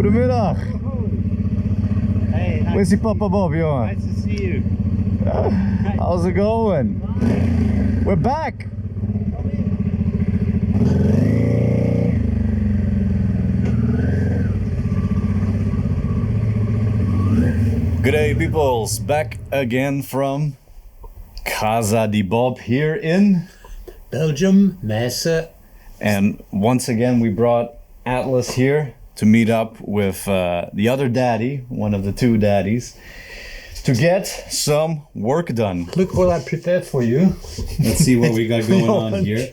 Goedemiddag. Hey, Where's die Papa Bob, jongen? nice to see you. How's it going? We're back. G'day peoples, back again from Casa di Bob here in Belgium, Mesa. And once again we brought Atlas here to meet up with the other daddy, one of the two daddies, to get some work done. Look what I prepared for you. Let's see what we got going on here.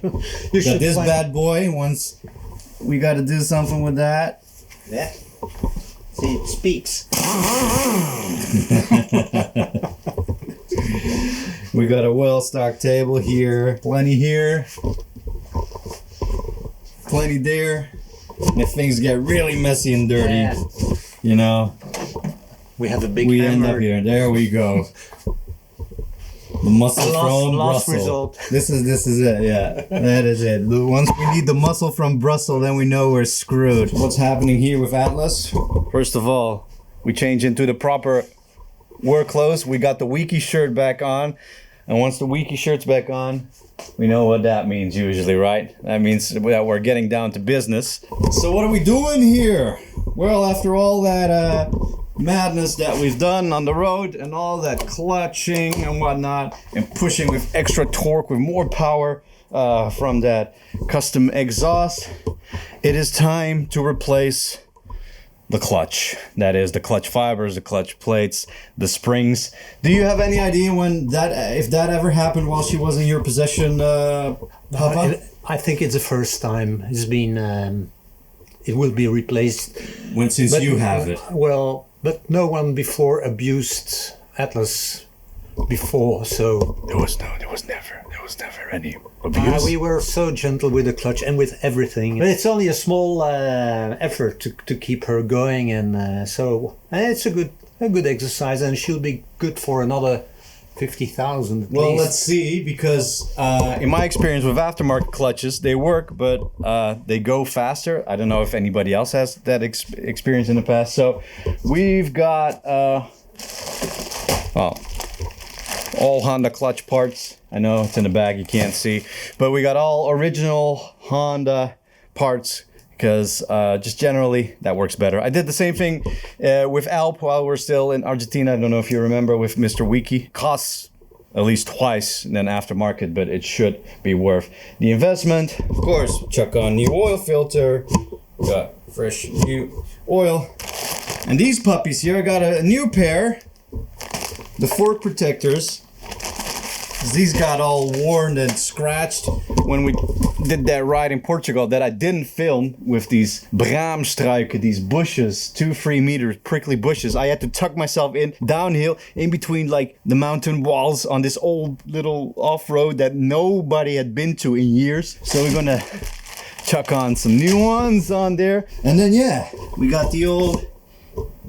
You Got this bad boy. Once we got to do something with that. Yeah. See, it speaks. We got a well-stocked table here. Plenty here. Plenty there. And if things get really messy and dirty, Yeah. you know, We have a big we hammer. end up here. There we go. The muscle from last Brussels. result. This is it. Yeah, that is it. Once we need the muscle from Brussels, then we know we're screwed. What's happening here with Atlas? First of all, we change into the proper work clothes. We got the Wiki shirt back on, and once the Wiki shirt's back on, we know what that means usually, right? That means that we're getting down to business. So what are we doing here? Well, after all that madness that we've done on the road and all that clutching and whatnot and pushing with extra torque, with more power from that custom exhaust, it is time to replace the clutch. That is the clutch fibers, the clutch plates, the springs. Do you have any idea when that, if that ever happened while she was in your possession, Papa? I think it's the first time. It's been. It will be replaced. Since you have it. Well, but no one before abused Atlas before, so There was never any abuse. we were so gentle with the clutch and with everything. But it's only a small effort to keep her going, and so it's a good exercise, and she'll be good for another 50,000 at Well, least. let's see, because in my experience with aftermarket clutches, they work, but they go faster. I don't know if anybody else has that experience in the past. So we've got all Honda clutch parts. I know it's in the bag, you can't see, but we got all original Honda parts, because just generally that works better. I did the same thing with Alp while we're still in Argentina. I don't know if you remember, with Mr. Wiki. Costs at least twice than aftermarket, but it should be worth the investment. Of course, chuck on new oil filter. Got fresh new oil. And these puppies here, I got a new pair. The fork protectors. These got all worn and scratched when we did that ride in Portugal that I didn't film, with these braamstruiken, these bushes, 2-3 meters, prickly bushes. I had to tuck myself in downhill in between like the mountain walls on this old little off-road that nobody had been to in years. So we're gonna chuck on some new ones on there. And then yeah, we got the old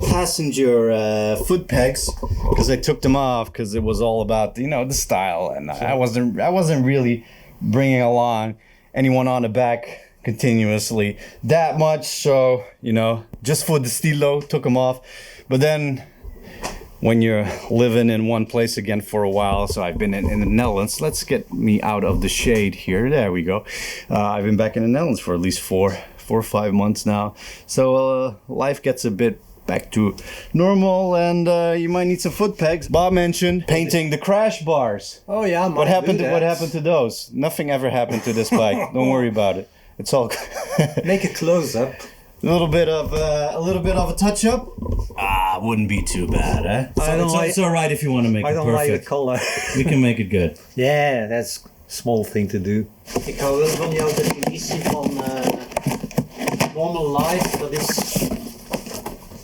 passenger foot pegs, because I took them off because it was all about, you know, the style, and I wasn't really bringing along anyone on the back continuously that much, so you know, just for the stilo, took them off. But then when you're living in one place again for a while, so I've been in the Netherlands. Let's get me out of the shade here. There we go. I've been back in the Netherlands for at least four or 5 months now, so life gets a bit back to normal, and you might need some foot pegs. Bob mentioned painting the crash bars. Oh yeah, What happened to those? Nothing ever happened to this bike. Don't worry about it. It's all Make a close up. a little bit of a touch up. Wouldn't be too bad, eh? It's all right if you want to make I it don't like the perfect. color. We can make it good. Yeah, that's a small thing to do. Ik hou wel van jouw definitie van normal life. Dat is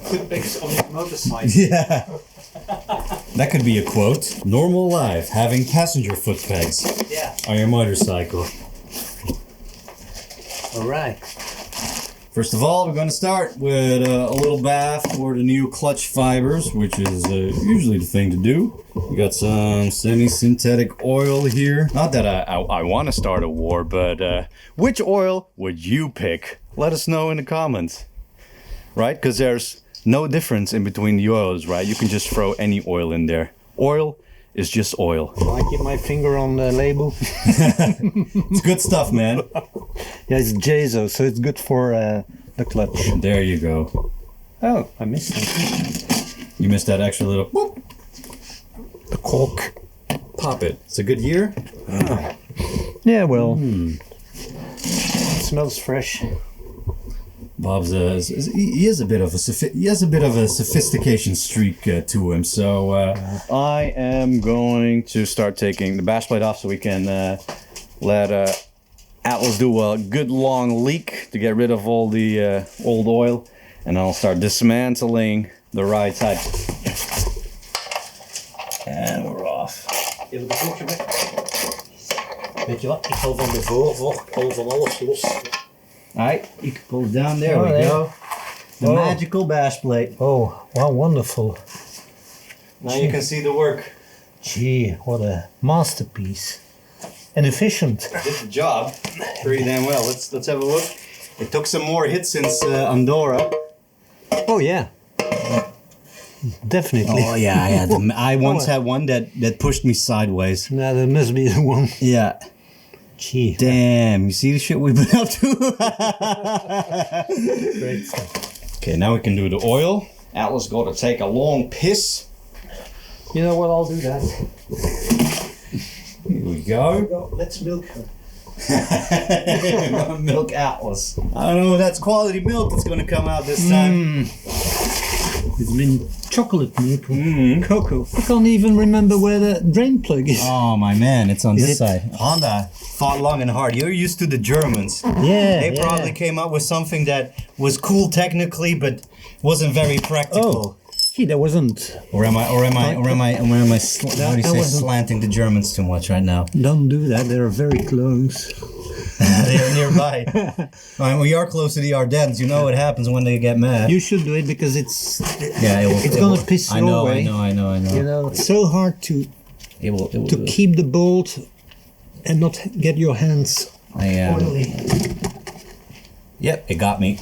footpegs on your motorcycle. Yeah. That could be a quote. Normal life, having passenger foot pegs Yeah. on your motorcycle. All right. First of all, we're going to start with a little bath for the new clutch fibers, which is usually the thing to do. We got some semi-synthetic oil here. Not that I want to start a war, but which oil would you pick? Let us know in the comments. right? Because there's no difference in between the oils, right? You can just throw any oil in there. Oil is just oil. I keep my finger on the label. It's good stuff, man. Yeah, it's JSO, so it's good for the clutch. There you go. Oh, I missed it. You missed that extra little whoop. The cork. Pop it. It's a good year. Yeah, well, it smells fresh. Bob's he has a bit of a sophistication streak to him. So I am going to start taking the bash plate off so we can let Atlas do a good long leak to get rid of all the old oil, and I'll start dismantling the right side. And we're off. Even de boekje weg. Weet je wat, ik haal van de voorvork al van alles los. Alright, you can pull it down. There Oh, we there. go. The magical bash plate. Oh, wow, wonderful. Now you can see the work. Gee, what a masterpiece. And efficient. Did the job pretty damn well. Let's have a look. It took some more hits since Andorra. Oh yeah. Definitely. Oh yeah. I once had one that pushed me sideways. Now that must be the one. Yeah. Gee. Damn, you see the shit we've been up to? Great. Okay, now we can do the oil. Atlas got to take a long piss. You know what, I'll do that. Here we go. Let's milk her. Milk Atlas. I don't know if that's quality milk that's going to come out this time. It's been chocolate milk. Cocoa. I can't even remember where the drain plug is. Oh my man, it's on Is this it? side. Honda fought long and hard. You're used to the Germans. Yeah. They probably came up with something that was cool technically, but wasn't very practical. Oh, gee, that wasn't. Or am I how do you say, wasn't- slanting the Germans too much right now? Don't do that. They're very close. They are nearby. I mean, we are close to the Ardennes. You know what happens when they get mad. You should do it because it's. Yeah, It's gonna piss I you know, away. I know. You know, it's so hard to It will keep the bolt and not get your hands oily. Yep, it got me.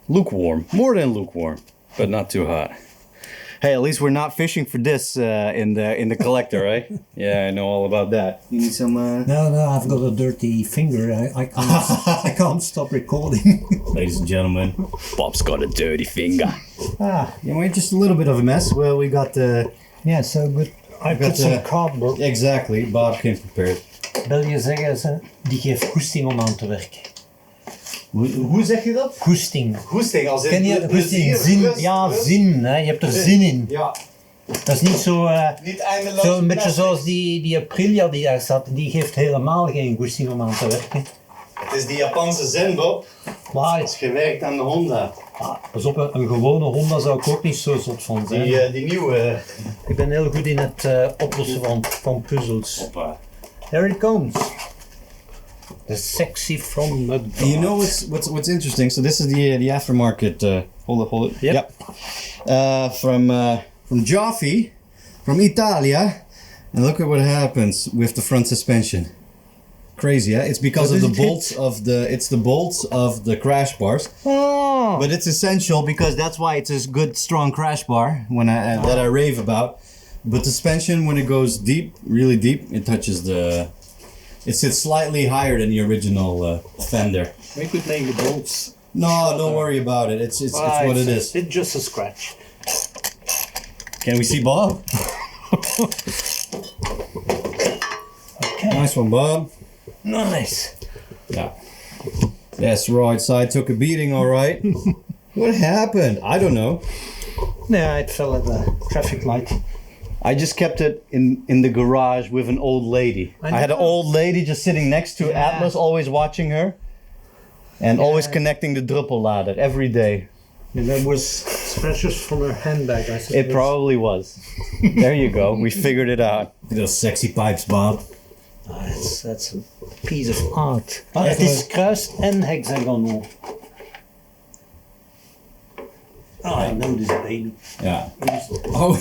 Lukewarm, more than lukewarm, but not too hot. Hey, at least we're not fishing for this in the collector, right? Yeah, I know all about that. You need some. No, I've got a dirty finger. I can't. I can't stop recording. Ladies and gentlemen, Bob's got a dirty finger. Ah, Yeah, we're just a little bit of a mess. Well, we got the. yeah, so good. I got put some the- cardboard. Exactly, Bob came prepared. België zeggen ze, die geeft goesting om aan te werken. Hoe zeg je dat? Goesting. Goesting, als in Ken je goesting? Zin. Ja, zin. Hè? Je hebt er zin in. Ja, Dat is niet zo... niet eindeloos. Zo een beetje zoals die Aprilia die daar staat. Die geeft helemaal geen goesting om aan te werken. Het is die Japanse zen, Bob. Maar Het is gewerkt aan de Honda. pas op, een gewone Honda zou ik ook niet zo zot van zijn. Die nieuwe. Ik ben heel goed in het oplossen van puzzels. Hoppa. There it comes. The sexy from the You know what's interesting? So this is the aftermarket. Hold it. Yep. From Jaffe, from Italia, and look at what happens with the front suspension. Crazy, yeah? It's because What of is the it? bolts of the crash bars. Oh. But it's essential because that's why it's a good strong crash bar that I rave about. But the suspension, when it goes deep, really deep, it touches it sits slightly higher than the original fender. We could make the bolts. No, don't worry about it. It's what it is. It's just a scratch. Can we see Bob? Okay. Nice one, Bob. Nice. Yeah. Yes, right side took a beating, all right. What happened? I don't know. Yeah, it fell at the traffic light. I just kept it in the garage with an old lady. I I had an know. old lady just sitting next to Yeah. Atlas, always watching her. And always connecting the druppellader every day. And that was scratches from her handbag, I suppose. It probably was. There you go. We figured it out. Those sexy pipes, Bob. That's a piece of art. Ah, Het is kruis en hexagonal. Oh, I know this baby. Yeah. Oh,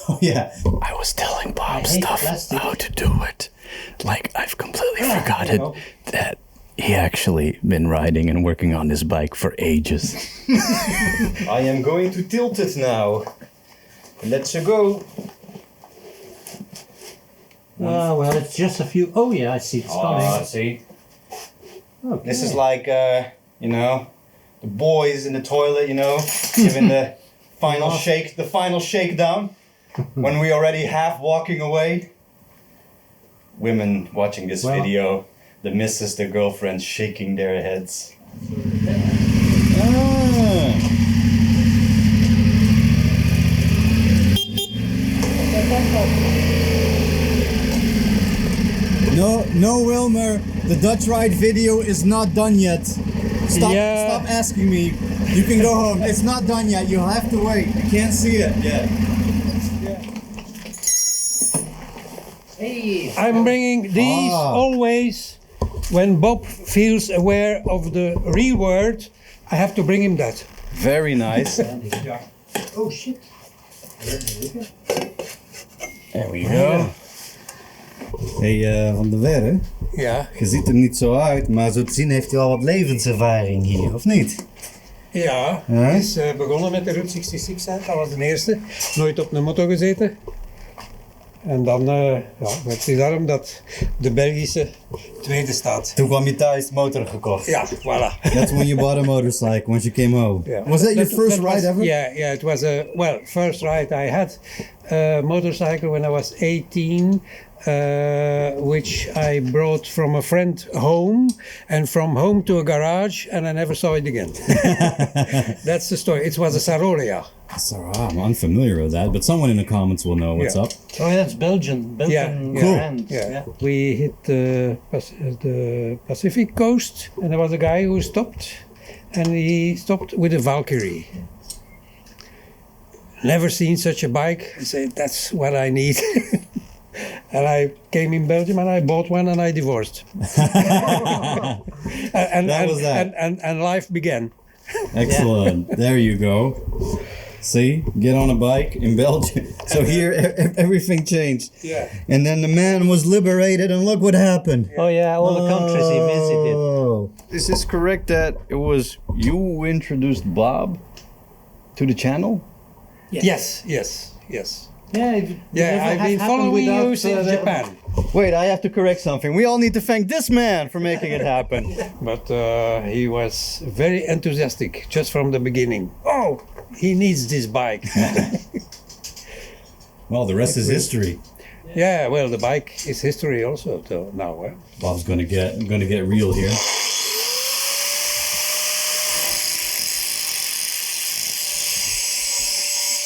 oh yeah. I was telling Bob hate stuff plastic. how to do it. Like I've completely forgotten know. that he He actually been riding and working on this bike for ages. I am going to tilt it now. Let's go. Oh, well, it's just a few. Oh, yeah, I see it's coming. See? Okay. This is like, you know, the boys in the toilet, you know, giving the final shake, the final shakedown when we already half walking away. Women watching this video, the missus, the girlfriends shaking their heads. No, Wilmer, the Dutch ride video is not done yet. Stop asking me. You can go home. It's not done yet. You'll have to wait. You can't see it yet. Hey. I'm bringing these always when Bob feels aware of the real word. I have to bring him that. Very nice. Oh, shit. There we go. Hey, Van der Werre, Ja. je ziet er niet zo uit, maar zo te zien heeft hij al wat levenservaring hier, of niet? Ja, Ja? hij is begonnen met de Route 66, hè. Dat was de eerste. Nooit op een moto gezeten. En dan werd hij daarom dat de Belgische tweede staat. Toen kwam je thuis motor gekocht. Ja, voilà. That's when you bought a motorcycle, once you came home. Yeah. Was that your first ride was, ever? Yeah, it was first ride I had a motorcycle when I was 18, which I brought from a friend home, and from home to a garage, and I never saw it again. That's the story. It was a Sarolia. So, I'm unfamiliar with that, but someone in the comments will know what's Yeah. up. Oh, that's Belgian. Belgian Yeah. brand. Yeah. We hit the Pacific coast, and there was a guy who stopped, and he stopped with a Valkyrie. Never seen such a bike. I said, that's what I need. And I came in Belgium and I bought one and I divorced. and life began. Excellent. There you go. See, get on a bike in Belgium. So here, everything changed. Yeah. And then the man was liberated, and look what happened. Oh, yeah, all the countries he visited. Oh. Is this correct that it was you who introduced Bob to the channel? Yes. Yeah, I've been following you since Japan. Wait, I have to correct something. We all need to thank this man for making it happen. But he was very enthusiastic just from the beginning. Oh, he needs this bike. Well, the rest is history. Yeah, well, the bike is history also now. Bob's gonna get real here.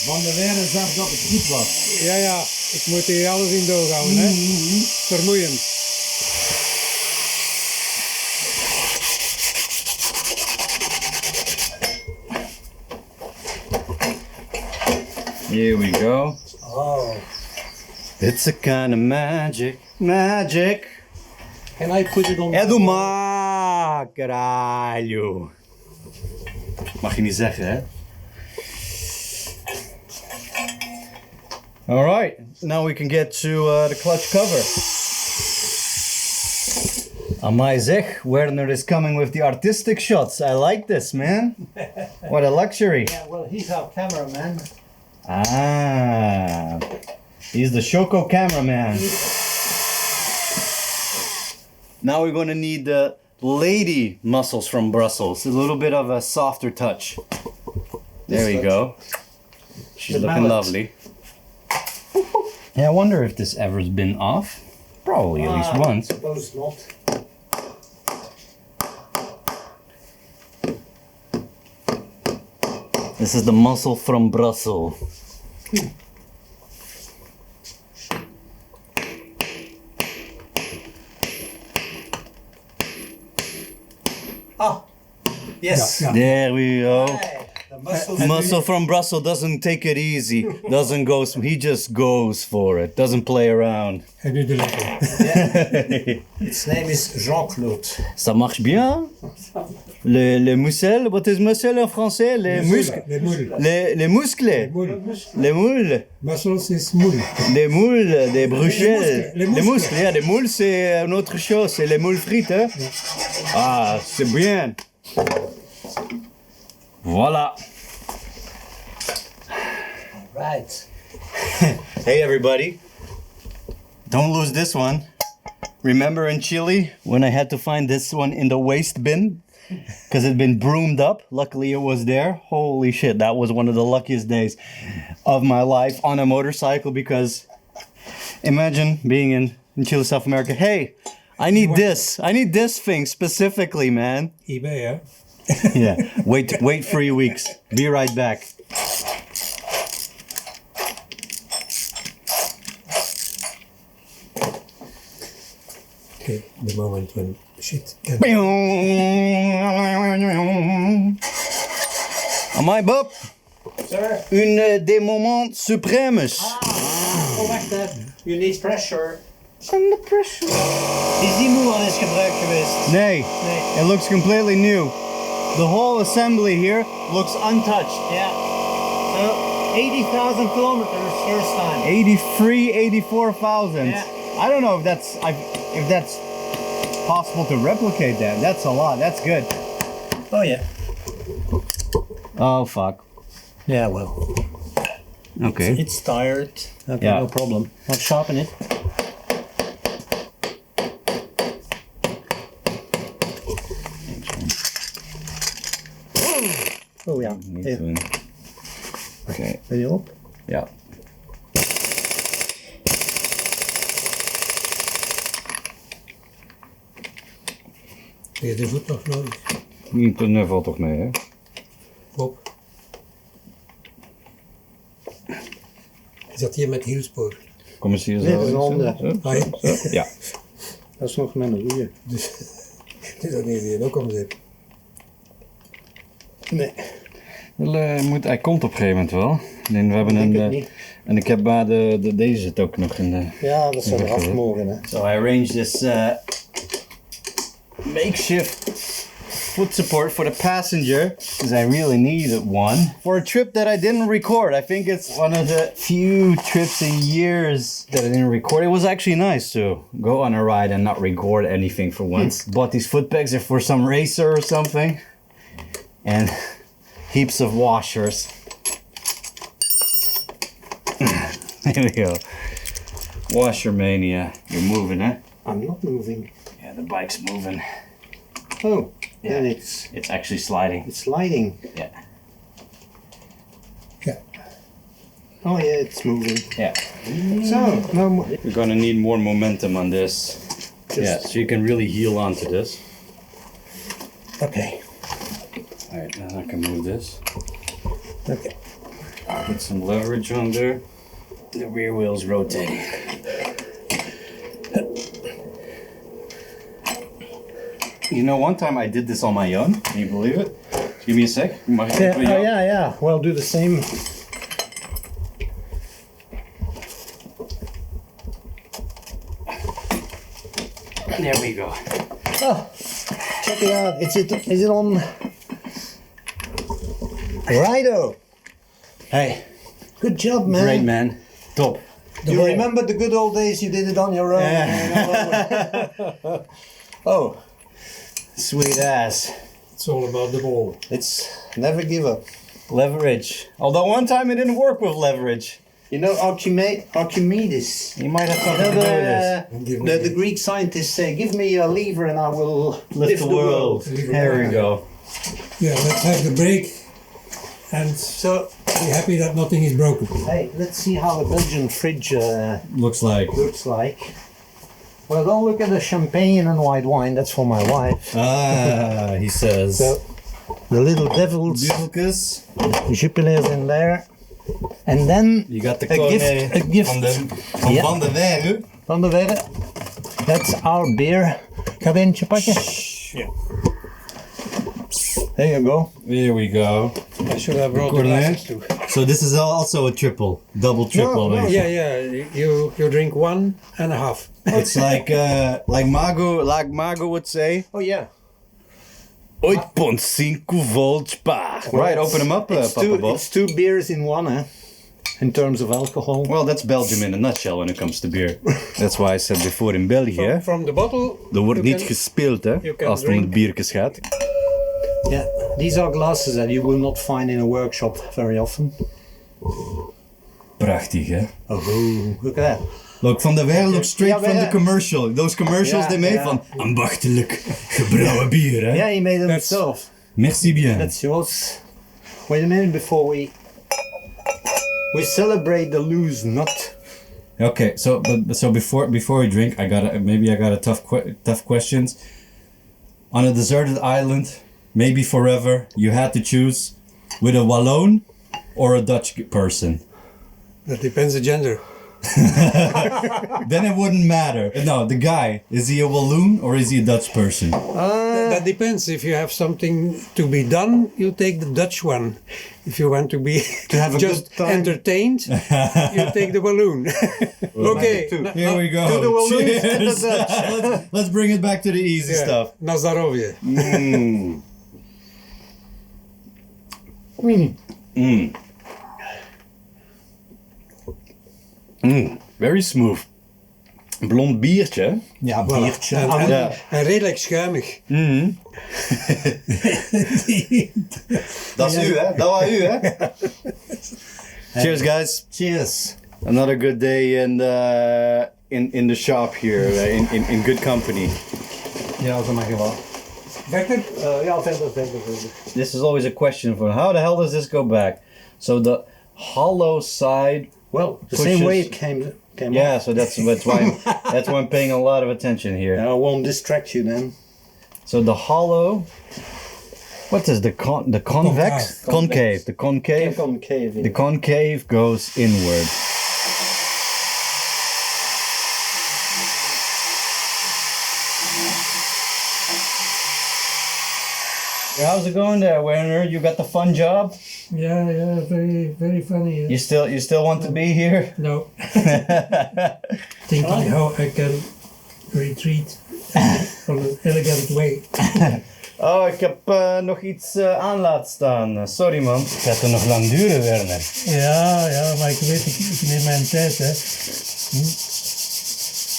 Van der Werre zag dat het goed was. Ja, ik moet hier alles in doorhouden, hè. Vermoeiend. Here we go. Oh. It's a kind of magic. Can I put it on? É do mar, caralho. Mag je niet zeggen, hè? All right, now we can get to the clutch cover. Amai zeg, Werner is coming with the artistic shots. I like this, man. What a luxury. Yeah, well, he's our cameraman. Ah, he's the Shoko cameraman. Now we're going to need the lady muscles from Brussels. A little bit of a softer touch. There we go. She's The looking mallet. lovely. Yeah, I wonder if this ever's been off. Probably at least once. Suppose not. This is the muscle from Brussels. Yes. Yeah. There we go. The muscles. Muscle from Brussels doesn't take it easy. Doesn't go. He just goes for it. Doesn't play around. En nu de lekker. Its name is Jean-Claude. Ça marche bien? Le muscle, what is muscle en français? Les muscles. Les moules. Les muscles. Les moules. Muscles is moule. Les moules, des bruschelles. Les muscles. Yeah, les moules, c'est une autre chose. C'est les moules frites. Hein? Ah, c'est bien. Voilà. Right. Hey, everybody. Don't lose this one. Remember in Chile when I had to find this one in the waste bin? Because it'd been broomed up. Luckily, it was there. Holy shit, that was one of the luckiest days of my life on a motorcycle. Because imagine being in Chile, South America. Hey, I need this. I need this thing specifically, man. eBay, yeah. Yeah. Wait 3 weeks. Be right back. Okay, the moment when shit can... Amai, Bob. Sir? Une des moments suprêmes. Oh, wacht even. You need pressure. Under pressure. Is die moe al eens gebruikt geweest? Nee, Nee. it looks completely new. The whole assembly here looks untouched. Yeah. So, 80,000 kilometers first time. 83, 84,000. Yeah. I don't know if that's possible to replicate that. That's a lot. That's good. Oh, yeah. Oh fuck. Yeah, well. Okay. It's tired. Okay, Yeah. no problem. I'll sharpen it. Oh, ja. Hier, Okay. ben je op? Ja. Heb je de voet nog nodig? Dat valt toch mee, hè? Bob. Is dat hier met hielspoor? Kom eens hier zo. Nee, dat is een Honda. Zo, Ah, ja. zo. Ja. Dat is nog met een goeie. Dus het is ook niet weer ook om zit. Nee. Hij komt op een gegeven moment wel. En we hebben denk het een. niet. En ik heb maar deze zit ook nog in de. Ja, dat zou eraf mogen, hè. So I arranged this makeshift foot support for the passenger because I really needed one for a trip that I didn't record. I think it's one of the few trips in years that I didn't record. It was actually nice to go on a ride and not record anything for once. Bought these foot pegs if for some racer or something, and heaps of washers. There we go. Washer mania. You're moving, huh? I'm not moving. Yeah, the bike's moving. Oh, Yeah. and It's actually sliding. it's sliding. Yeah. Ja. Oh yeah, it's moving. Yeah. So, no more. You're gonna need more momentum on this. Yeah, Just- so you can really heel onto this. Okay. Alright, now I can move this. Okay. Put some leverage on there. The rear wheel's rotating. You know, one time I did this on my own. Can you believe it? Give me a sec. Mag ik Yeah, even jou? yeah. Well, do the same. There we go. Oh, check it out. Is it on? Righto. Hey, Good job, man. great man. Top. You remember the good old days you did it on your own? Oh, Sweet ass. It's all about the ball. it's never give up. Leverage. Although one time it didn't work with leverage. You know Archimedes. You might have You something know to do with this. the Greek scientists say, "Give me a lever and I will Lift the world. There we go. Yeah, let's have the break and So, be happy that nothing is broken. hey, let's see how a Belgian fridge Looks like. looks like. Well, don't look at the champagne and white wine. That's for my wife. Ah, he says. So, the little devils, Duvelkus. the Jupilers in there, and then You got the a code gift, a gift van Ja. Van der Werre. van de Werre. That's our beer. Ga je eentje pakken? There you go. There we go. I should have brought the Recording glasses too. So this is also a triple, double triple. no, Yeah, yeah. You drink 1.5. It's like Mago would say. Oh yeah. 8.5 volts bar. Right, open them up, Papa Bob. It's 2 beers in one, hè? In terms of alcohol. Well, that's Belgium in a nutshell when it comes to beer. That's why I said before in België, From the bottle. er wordt you niet can- gespeeld hè, you can als het om het drink. biertjes gaat. Yeah, these are glasses that you will not find in a workshop very often. Prachtig, hè? Oh, look at that. Look, van de wereld ook straight Ja, from maar the commercial. Those commercials Ja, they made ja. van ambachtelijk gebrouwen bier, hè? Yeah, he made it That's- himself. Merci bien. That's yours. Wait a minute before we celebrate the loose nut. Okay, so before we drink, I got a tough questions. On a deserted island, maybe forever, you had to choose with a Walloon or a Dutch person. That depends the gender. Then it wouldn't matter. No, the guy, is he a Walloon or is he a Dutch person? That depends. If you have something to be done, you take the Dutch one. If you want to be have a just good time. entertained, you take the balloon. Okay. Here we go. To the Walloons Cheers. and the Dutch. Let's bring it back to the easy stuff. Na zdrowie. Very smooth. Blond biertje. Ja, biertje. Ja. En redelijk schuimig. Dat is u hè, dat was u hè. Cheers guys. Cheers. Another good day in the shop here, in good company. Ja, dat mag je wel. Verder? Ja, verder. This is always a question for how the hell does this go back? So the hollow side. Well, the Pushes. same way it came Yeah, off. so that's why I'm paying a lot of attention here. I won't distract you then. So the hollow. What is the convex? Concave. The concave. Concave. The concave goes inward. How's it going there, Werner? You got the fun job? Yeah, very, very funny. You still want to be here? No. Thinking how I can retreat on an elegant way. Oh, ik heb nog iets aan laten staan. Sorry man. Het gaat er nog lang duren, Werner. Ja, maar ik weet, ik neem mijn tijd, hè.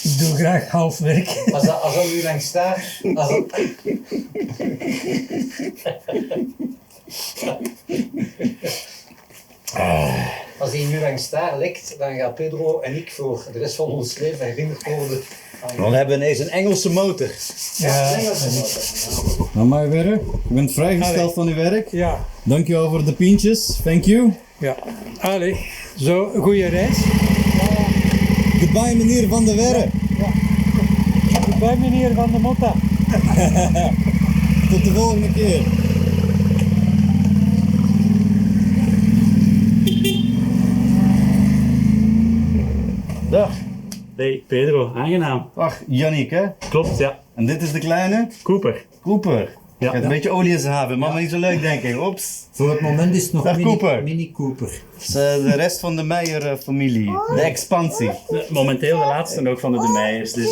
Ik doe graag half werk. Als dat nu lang staat, als hij nu lang staat likt, dan gaat Pedro en ik voor de rest van ons leven herinnerd worden aan... We hebben ineens een Engelse motor. Ja, Nou, maar Werner, je bent vrijgesteld van uw werk. ja, Dankjewel voor de pintjes. Thank you. ja. Allee, zo, goede reis. Goodbye meneer Van der Werre. Bij meneer Van de Mota. Tot de volgende keer. Dag. Hey Pedro, aangenaam. Ach, Yannick hè? Klopt, ja. En dit is de kleine? Cooper. Cooper. Ja. Gaat een beetje olie in zijn haven, maar niet zo leuk denk ik. Oeps. Voor het moment is het nog Dag, Cooper. mini Cooper. Dat is de rest van de Meijer-familie. De expansie. Momenteel de laatste ook van de Meijers. Dus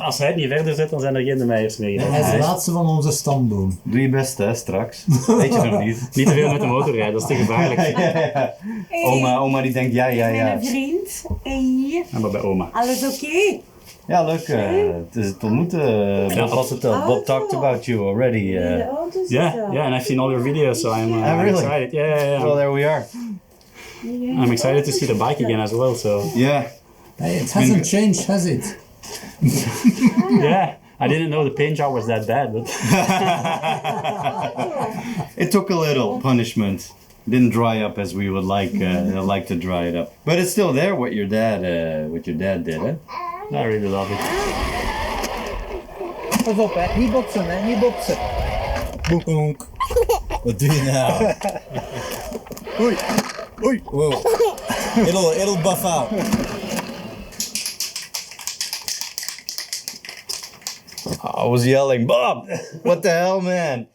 als hij het niet verder zet, dan zijn er geen de Meijers meer. Hij is de laatste van onze stamboom. Doe je best hè, straks. Weet je nog niet. Niet te veel met de motor rijden, dat is te gevaarlijk. Oma die denkt ja. Mijn vriend. Hey, Ja, maar bij oma. alles oké? Ja, leuk. Het is het ontmoeten. Bob had verteld. Bob talked about you already. De auto zit Yeah, er. yeah, and I've seen all your videos, so I'm really? excited. Yeah. Well, there we are. I'm excited to see the bike again as well. So Yeah. Hey, it hasn't changed, has it? yeah, I didn't know the paint job was that bad, but It took a little punishment. Didn't dry up as we would like to dry it up. But it's still there. What your dad did, hè? I really love it. Pas op, hè. Niet botsen, hè. Niet botsen. Boek. Wat doe je nou? Oei. Wow. It'll buff out. I was yelling, Bob! What the hell, man?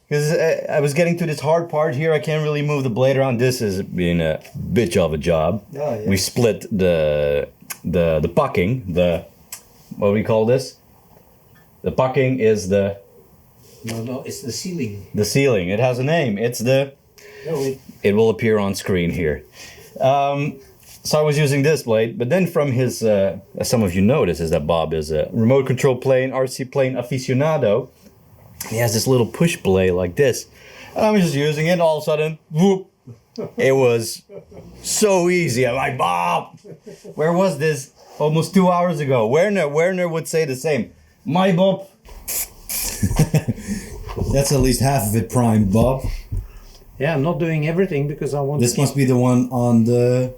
Because I was getting to this hard part here. I can't really move the blade around. This is being a bitch of a job. Oh, yeah. We split the packing. What do we call this? The packing is the No, it's the ceiling. The ceiling. It has a name. It's the... No, It will appear on screen here. So I was using this blade, but then from his, as some of you notice, is that Bob is a remote control plane, RC plane aficionado. He has this little push blade like this. And I'm just using it, all of a sudden, whoop. It was so easy. I'm like, Bob, where was this almost 2 hours ago? Werner would say the same. My Bob. That's at least half of it primed, Bob. yeah, I'm not doing everything because I want This to must be the one on the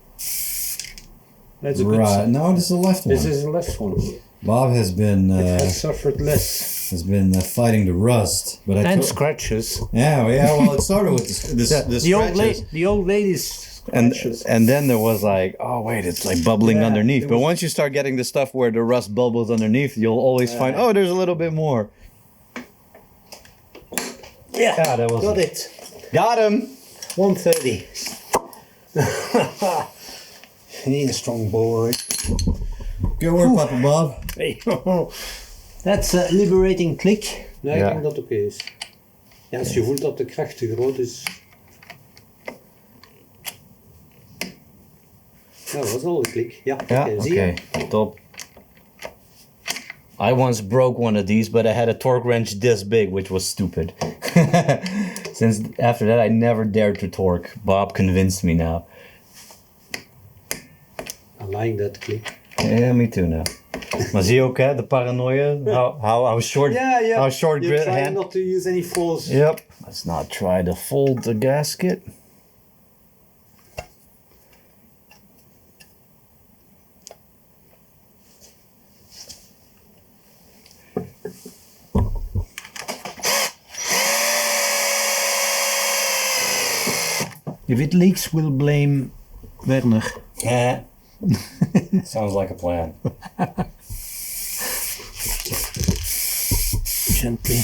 That's a good right. sign. No, this is the left one. This is the last one. Bob has been Has suffered less. fighting the rust, but I And told- scratches. yeah. Well, it started with this The old lady's scratches. And then there was like, oh wait, it's like bubbling Yeah, underneath. it But was- once you start getting the stuff where the rust bubbles underneath, you'll always find, oh, there's a little bit more. Yeah, Yeah, that was got it. Got him. 130. You need a strong boy. Good work, Papa Bob. That's a liberating klik. Nee, Ja. ik denk dat het oké is. Ja, als je voelt dat de kracht te groot is. Ja, dat was al een klik. Ja, Yeah, oké, zie je? okay, top. I once broke one of these, but I had a torque wrench this big, which was stupid. Since after that, I never dared to torque. Bob convinced me now. I like that klik. Yeah, me too now. Maar zie je ook, hè, de paranoia? How short, how short you're grip trying hand. not to use any force. Yep. Let's not try to fold the gasket. If it leaks, we'll blame Werner. Yeah. Sounds like a plan. Gently.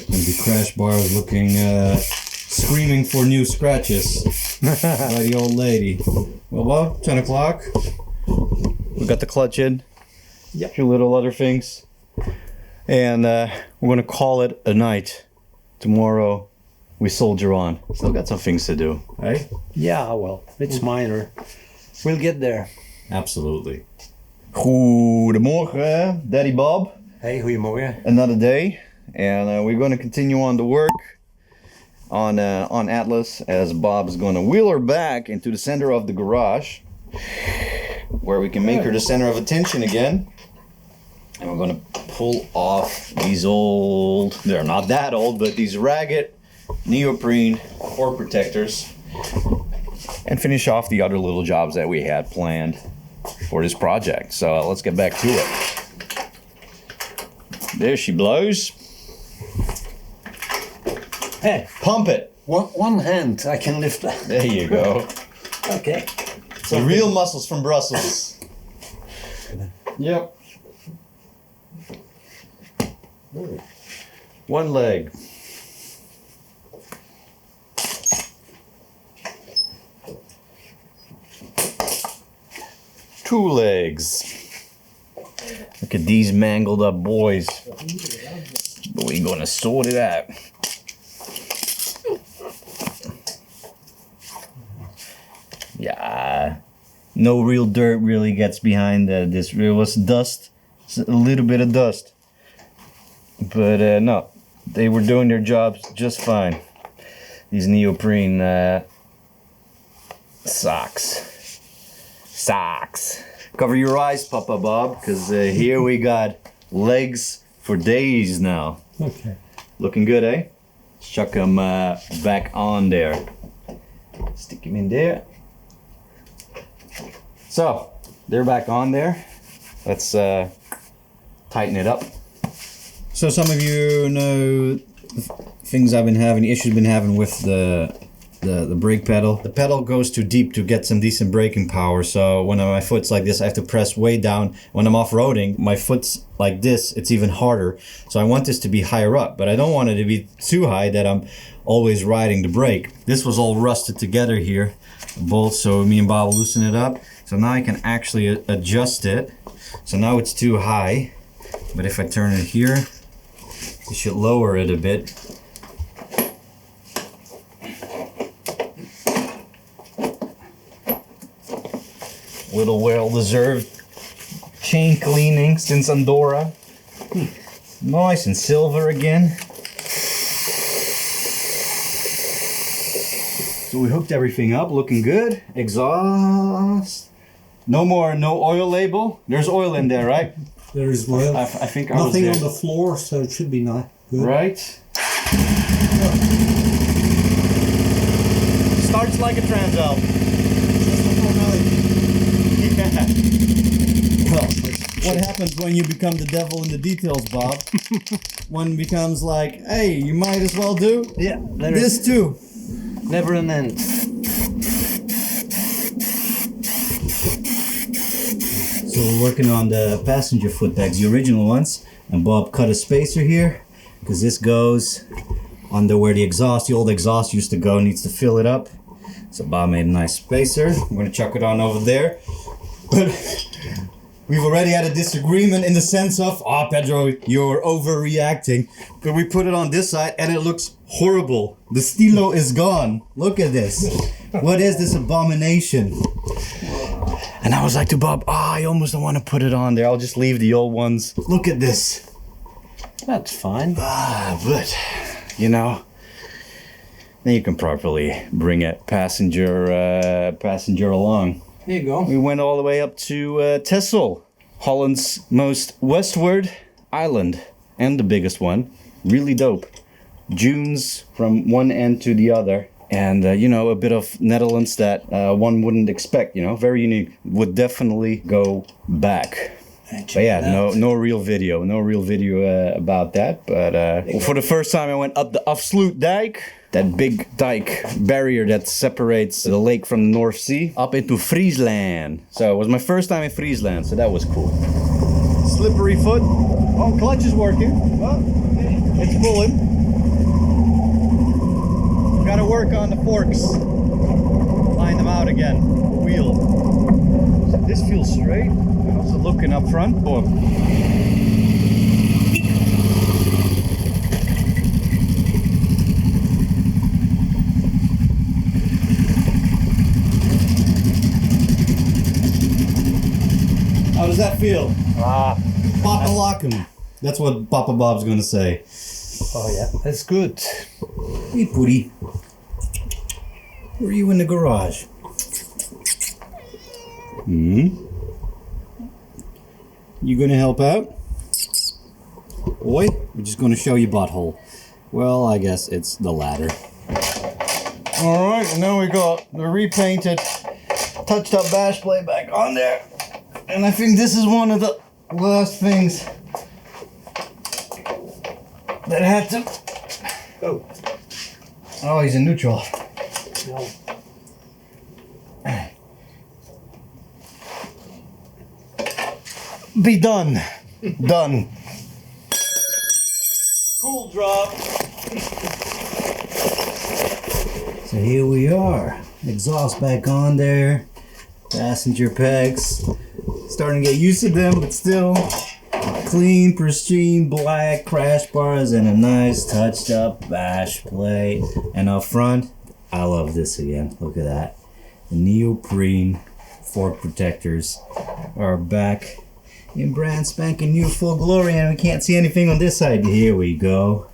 And the crash bar is looking, screaming for new scratches by the old lady. Well, Bob, 10 o'clock. We got the clutch in. Yep. A few little other things. And we're going to call it a night. Tomorrow, we soldier on. Still got some things to do. Hey? Yeah, well, it's minor. We'll get there. Absolutely. Goedemorgen, Daddy Bob. Hey, goedemorgen. Another day. And we're going to continue on the work on Atlas as Bob's going to wheel her back into the center of the garage where we can make her the center of attention again. And we're going to pull off these old, they're not that old, but these ragged neoprene fork protectors and finish off the other little jobs that we had planned for this project. So let's get back to it. There she blows. Hey, Pump it. one hand, I can lift that. There you go. Okay. The real muscles from Brussels. Yep. One leg. Two legs. Look at these mangled up boys. But we're gonna sort it out. Yeah, no real dirt really gets behind this. It was dust, a little bit of dust. But no, they were doing their jobs just fine. These neoprene socks. Cover your eyes, Papa Bob, because here we got legs for days now. Okay. Looking good, eh? Chuck them back on there. Stick him in there. So, they're back on there. Let's tighten it up. So some of you know the things I've been having, the issues I've been having with the brake pedal. The pedal goes too deep to get some decent braking power, so when my foot's like this, I have to press way down. When I'm off-roading, my foot's like this, it's even harder. So I want this to be higher up, but I don't want it to be too high that I'm always riding the brake. This was all rusted together here, bolts, so me and Bob will loosen it up. So now I can actually adjust it. So now it's too high, but if I turn it here, You should lower it a bit. Little well-deserved chain cleaning since Andorra. Nice and silver again. So we hooked everything up, looking good. Exhaust. No oil label. There's oil in there, right? There is well. I think I Nothing was on there. the floor, so it should be nice. Good. Right. Starts like a Transalp. Yeah. Well, what happens when you become the devil in the details, Bob? One becomes like, hey, you might as well do Yeah, there this is too. never an end. So we're working on the passenger foot pegs, the original ones, and Bob cut a spacer here because this goes under where the old exhaust used to go, needs to fill it up. So Bob made a nice spacer. I'm gonna chuck it on over there. But we've already had a disagreement in the sense of, oh Pedro, you're overreacting. But we put it on this side and it looks horrible. The stilo is gone. Look at this. What is this abomination? And I was like to Bob, I almost don't want to put it on there. I'll just leave the old ones. Look at this. That's fine. But, you know, then you can properly bring a passenger along. Here you go. We went all the way up to Texel, Holland's most westward island, and the biggest one. Really dope. Dunes from one end to the other. And, you know, a bit of Netherlands that one wouldn't expect, you know, very unique. Would definitely go back. But yeah, no real video about that. But for the first time I went up the Afsluitdijk, that big dike barrier that separates the lake from the North Sea, up into Friesland. So it was my first time in Friesland, so that was cool. Slippery foot. Oh, clutch is working. Well, it's pulling. Gotta work on the forks. Line them out again. Wheel. This feels straight. How's it looking up front? Oh. How does that feel? Ah, Lock 'em. That's what Papa Bob's gonna say. Oh yeah, that's good. Hey, Pooty. Were you in the garage? You gonna help out? Boy, we're just gonna show you butthole. Well, I guess it's the latter. alright, and now we got the repainted, touched up bash plate back on there. And I think this is one of the last things that had to... Oh, he's in neutral. No. Be done. Done. Cool drop. So here we are. Exhaust back on there. Passenger pegs. Starting to get used to them, but still clean, pristine, black crash bars and a nice touched up bash plate. And up front, I love this again. Look at that. The neoprene fork protectors are back in brand spanking new full glory, and we can't see anything on this side. Here we go.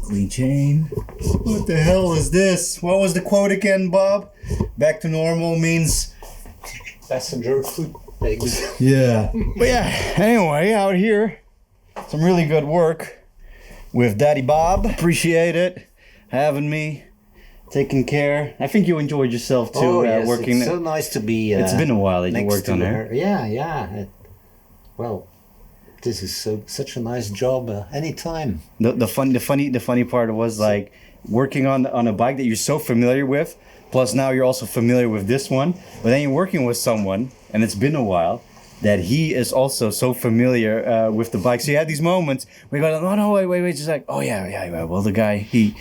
Clean chain. What the hell is this? What was the quote again, Bob? Back to normal means... Passenger foot pegs. Yeah. But yeah, anyway, out here, some really good work with Daddy Bob. Appreciate it, having me, taking care. I think you enjoyed yourself too, Oh yes, working. it's so nice to be. It's been a while that you next worked to on her. there. Yeah, yeah. Well, this is such a nice job. Anytime. The funny part was like working on a bike that you're so familiar with. Plus now you're also familiar with this one, but then you're working with someone, and it's been a while, that he is also so familiar with the bike. So you had these moments where you go, oh no, wait, just like, oh yeah. Well, the guy he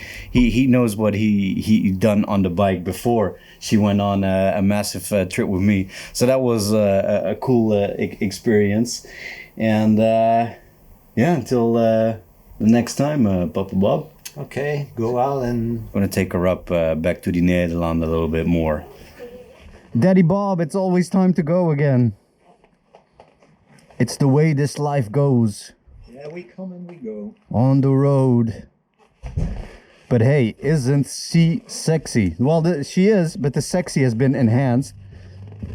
knows what he done on the bike before she went on a massive trip with me. So that was a cool experience, and yeah, until the next time, Papa Bob. Okay, go out and... I'm gonna take her up back to the Netherlands a little bit more. Daddy Bob, it's always time to go again. It's the way this life goes. Yeah, we come and we go. On the road. But hey, isn't she sexy? Well, she is, but the sexy has been enhanced.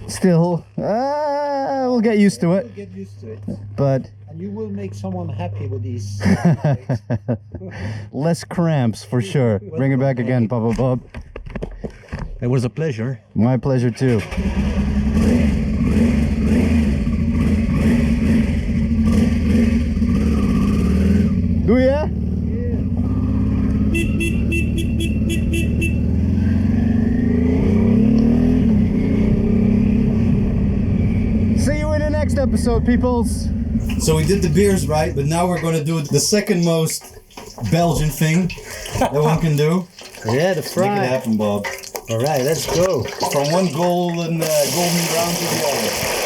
Still, we'll get used to it. Get used to it. But And you will make someone happy with these. less cramps for sure. Bring it back again, Papa Bob. It was a pleasure. My pleasure too. Do ya? See you in the next episode, peoples. So we did the beers right, but now we're going to do the second most Belgian thing that one can do. Yeah, the Make it fry. happen, Bob. All right, let's go. From one golden brown to the other.